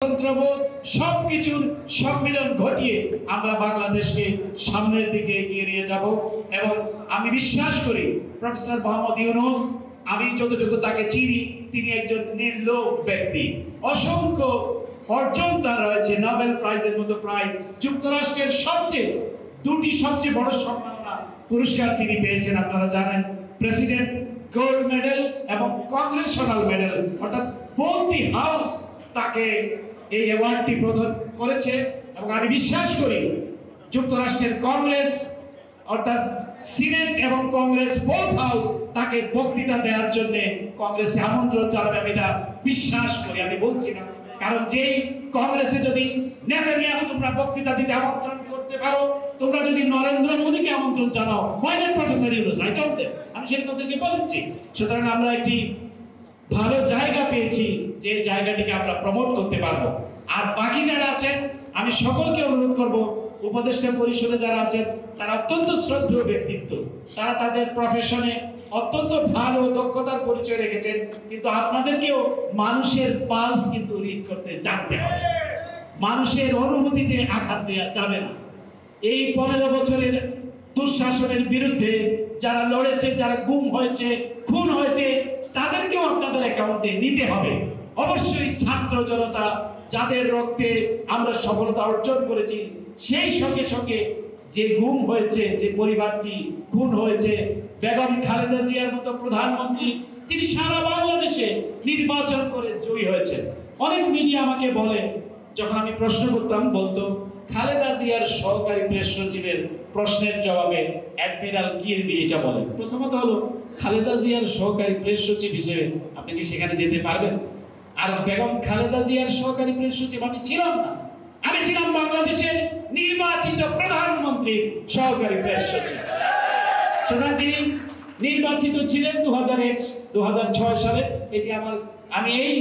তন্ত্রবোধ সবকিছুর সম্মিলন ঘটিয়ে আমরা বাংলাদেশকে সামনের দিকে এগিয়ে নিয়ে যাব। এবং আমি বিশ্বাস করি প্রফেসর মোহাম্মদ ইউনূস, আমি যতটুকু তাকে চিনি, তিনি একজন নির্লোভ ব্যক্তি। অসংখ্য অর্জন তার রয়েছে, নোবেল প্রাইজের মতো প্রাইজ, যুক্তরাষ্ট্রের দুটি সবচেয়ে বড় সম্মাননা পুরস্কার তিনি পেয়েছেন। আপনারা জানেন, প্রেসিডেন্ট গোল্ড মেডেল এবং কংগ্রেশনাল মেডেল, অর্থাৎ বোথ দি হাউস তাকে এই অ্যাওয়ার্ডটি প্রদান করেছে। এবং আমি বিশ্বাস করি যুক্তরাষ্ট্রের কংগ্রেস অর্থাৎ সিনেট এবং কংগ্রেস বোথ হাউস তাকে বক্তৃতা দেওয়ার জন্য কংগ্রেসে আমন্ত্রণ জানাবে, আমি এটা বিশ্বাস করি। আমি বলছি না, কারণ যেই কংগ্রেসে যদি নেতানিয়াহু তোমরা বক্তৃতা দিতে আমন্ত্রণ করতে পারো, তোমরা যদি নরেন্দ্র মোদীকে আমন্ত্রণ জানাও, why not professor Yunus? I told them, আমি সেটা তাদেরকে বলেছি। সুতরাং আমরা একটি ভালো জায়গা পেয়েছি, যে জায়গাটিকে আমরা প্রমোট করতে পারবো। আর বাকি যারা আছেন, আমি সকলকে অনুরোধ করব, উপদেষ্টা পরিষদে যারা আছেন তারা অত্যন্ত শ্রদ্ধেয় ব্যক্তিত্ব, তারা তাদের প্রফেশনে অত্যন্ত ভালো দক্ষতার পরিচয় রেখেছেন, কিন্তু আপনাদেরকেও মানুষের পালস কিন্তু রিড করতে জানতে হবে, মানুষের অনুভূতিতে আঘাত দেওয়া যাবে না। এই 15 বছরের দুঃশাসনের বিরুদ্ধে যারা লড়েছে, যারা গুম হয়েছে, খুন হয়েছে, তাদেরকেও আপনাদের অ্যাকাউন্টে নিতে হবে। অবশ্যই ছাত্র জনতা যাদের রক্তে আমরা সফলতা অর্জন করেছি, সেই সঙ্গে সঙ্গে যে গুম হয়েছে, যে পরিবারটি খুন হয়েছে, বেগম খালেদা জিয়ার মতো প্রধানমন্ত্রী, তিনি সারা বাংলাদেশে নির্বাচন করে জয়ী হয়েছে। অনেক মিডিয়া আমাকে বলে, যখন আমি প্রশ্ন করতাম, বলতো খালেদা জিয়ার সহকারী প্রেস সচিবের প্রশ্নের জবাবে অ্যাডমিরাল কিরবি এটা বলেন। প্রথমত হলো, খালেদা জিয়ার সহকারী প্রেস সচিব হিসেবে আপনি কি সেখানে যেতে পারবেন? আর বেগম খালেদা জিয়ার সহকারী প্রেস সচিব আমি ছিলাম না, আমি ছিলাম বাংলাদেশের নির্বাচিত প্রধানমন্ত্রীর সহকারী প্রেস সচিব। সুতরাং তিনি নির্বাচিত ছিলেন 2006 সালে। এটি আমি এই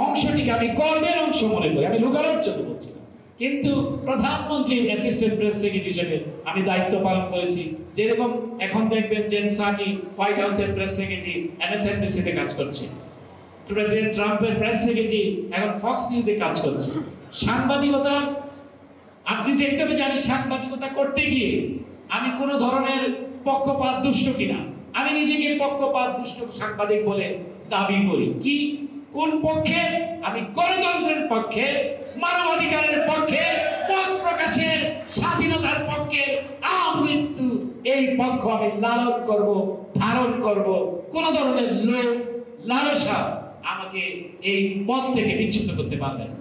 অংশটিকে আমি গর্বের অংশ মনে করি, আমি লুকানোর জন্য বলছি না। কিন্তু প্রধানমন্ত্রীর অ্যাসিস্ট্যান্ট প্রেস সেক্রেটারি হিসেবে আমি দায়িত্ব পালন করেছি। যেরকম এখন দেখবেন জেন সাকি হোয়াইট হাউসের প্রেস সেক্রেটারি MSNBC-তে কাজ করছে, প্রেসিডেন্ট ট্রাম্পের প্রেস সেক্রেটারি এখন ফক্স নিউজে কাজ করছে। সাংবাদিকতা, আপনি দেখতে পাবেন যে আমি সাংবাদিকতা করতে গিয়ে আমি কোন ধরনের পক্ষপাত দুষ্ট কিনা, আমি নিজেকে পক্ষপাত দুষ্ট সাংবাদিক বলে দাবি করি। কি, কোন পক্ষে? আমি গণতন্ত্রের পক্ষে, মানবাধিকারের পক্ষে, মত প্রকাশের স্বাধীনতার পক্ষে, আমৃত্যু এই পক্ষ আমি লালন করব, ধারণ করব। কোন ধরনের লোভ লালসা আমাকে এই পথ থেকে বিচ্ছিন্ন করতে পারবে না।